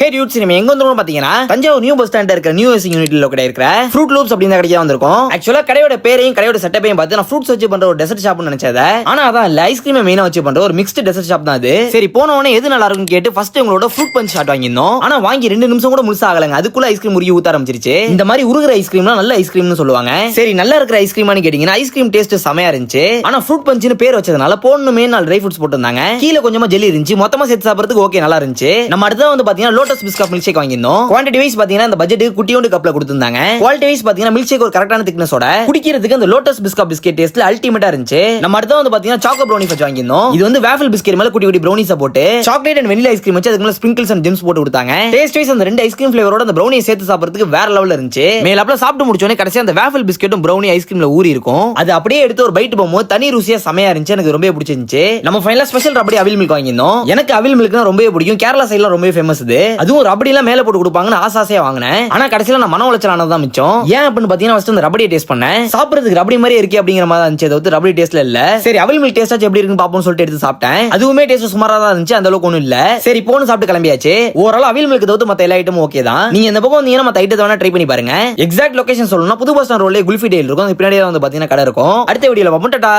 ஹே dudes, நம்ம எங்க வந்தோம்னு பாத்தீங்கன்னா தஞ்சாவூர் நியூ பஸ் ஸ்டாண்ட்ல இருக்க நியூ எஸ் யூனிட்ல கூட இருக்கிற ஃப்ரூட் லூப்ஸ் அப்படிங்கிற கடைக்கு தான் வந்திருக்கோம். ஆக்சுவலா கடையோட பேரையும் கடையோட செட்டப்பையும் பார்த்து நான் ஃப்ரூட்ஸ் வச்சு பண்ற ஒரு டெசர்ட் ஷாப்னு நினைச்சது. ஆனா அதான் இல்ல, ஐஸ்கிரீம் மெயினா வச்சு பண்ற ஒரு மிக்ஸ்ட் டெசர்ட் ஷாப் தான் அது. சரி, போன உடனே எது நல்லா இருக்குன்னு கேட்டு ஃபர்ஸ்ட் உங்களோட ஃப்ரூட் பஞ்ச் ஷாட் வாங்கியிருந்தோம். ஆனா வாங்கி 2 நிமிஷம் கூட முழுசா ஆகலங்க, அதுக்குள்ள ஐஸ்கிரீம் உருகி ஊத்த ஆரம்பிச்சிருச்சு. இந்த மாதிரி உருகுற ஐஸ்கிரீம்னா நல்ல ஐஸ்கிரீம்னு சொல்லுவாங்க. சரி, நல்லா இருக்கிற ஐஸ்கிரீமான்னு கேட்டீங்கன்னா ஐஸ்கிரீம் டேஸ்ட் செமையா இருந்துச்சு. ஆனா ஃப்ரூட் பஞ்ச்னு பேர் வச்சதுனால போடணுமே 4 ட்ரை ஃப்ரூட்ஸ் போட்டுருந்தாங்க. கீழே கொஞ்சமா ஜெல்லி இருந்துச்சு. மொத்தமா சேர்த்து சாப்பிடுறதுக்கு ஓகே, நல்லா இருந்துச்சு. நம்ம அடுத்தது வந்து பாத்தீங்கன்னா லோட்டஸ் பிஸ்கட் மில்க் ஷேக் வாங்கியிருந்தோம். குவாண்டிட்டி வைஸ் பாத்தீங்கன்னா இந்த பட்ஜெட்டுக்கு குட்டியோண்டு கப்ல கொடுத்திருந்தாங்க. குவாலிட்டி வைஸ் பாத்தீங்கன்னா மில்க் ஷேக் ஒரு கரெக்டான திக்னஸோட குடிக்கிறதுக்கு அந்த லோட்டஸ் பிஸ்கட் பிஸ்கட் டேஸ்ட்ல அல்டிமேட்டா இருந்துச்சு. நம்ம அடுத்து வந்து பாத்தீங்கன்னா சாக்கோ ப்ரௌனி ஃபட்ச் வாங்கியிருந்தோம். இது வந்து வேஃபிள் பிஸ்கட் மேல குட்டி குட்டி ப்ரௌனிஸ போட்டு சாக்லேட் அண்ட் வெனிலா ஐஸ்கிரீம் வச்சு அதுக்கு மேல ஸ்ப்ரிங்கிள்ஸ் அண்ட் ஜெம்ஸ் போட்டு கொடுத்தாங்க. டேஸ்ட் வைஸ் அந்த 2 ஐஸ்கிரீம் ஃபிளேவரோட அந்த ப்ரௌனியை சேர்த்து சாப்பிடுறதுக்கு வேற லெவல்ல இருந்துச்சு. மேலப்ல சாப்பிட்டு முடிச்சோனே கடைசியா அந்த வேஃபிள் பிஸ்கட்டும் ப்ரௌனி ஐஸ்கிரீம்ல ஊறி இருக்கும். அது அப்படியே எடுத்து ஒரு பைட் போகும்போது தனி ருசியா செமையா இருந்துச்சு. எனக்கு ரொம்ப பிடிச்சிருந்துச்சு. நம்ம ஃபைனலா ஸ்பெஷல் ரபடி அவில் மில்க் வாங்கியிருந்தோம். எனக்கு அவில் மில்க்னா ரொம்ப பிடிக்கும். கேரளா சைடுல ரொம்ப ஃபேமஸ் இது. அதுவும் ரபடி எல்லாம் மேல போட்டு கொடுப்பாங்கன்னு ஆசாசையா வாங்கினேன். ஆனா கடைசியில நான் மன உளைச்சல் ஆனதான் மிச்சம். ஏன் அப்படின்னு பாத்தீங்கன்னா ஃபர்ஸ்ட் அந்த ரபடியை டேஸ்ட் பண்ணேன். சாப்பிடுறதுக்கு ரபடி மாதிரி இருக்கே அப்படிங்கிற மாதிரி இருந்துச்சு. அது ரபடி டேஸ்ட்ல இல்ல. சரி, அவில் மில்க் டேஸ்ட் எப்படி இருக்குன்னு பாப்போம்னு சொல்லிட்டு எடுத்து சாப்பிட்டேன். அதுவுமே டேஸ்ட் சுமாரா தான் இருந்துச்சு, அந்த அளவுக்கு ஒண்ணும் இல்ல. சரி, போன்னு சாப்பிட்டு கிளம்பியாச்சு. ஓவரால் அவில் மில்க் தவிர்த்து மத்த எல்லா ஐட்டமும் ஓகே தான். நீங்க இந்த பக்கம் வந்தீங்கன்னா மத்த ஐட்டத்தை வேணா ட்ரை பண்ணி பாருங்க. எக்ஸாக்ட் லொகேஷன் சொல்லணும்னா புது பஸ் ஸ்டாண்ட் ரோட்ல குல்ஃபி டே இருக்கும். பின்னாடியே வந்து பாத்தீங்கன்னா கடை இருக்கும். அடுத்த வீடியோல பாப்போம். டாடா.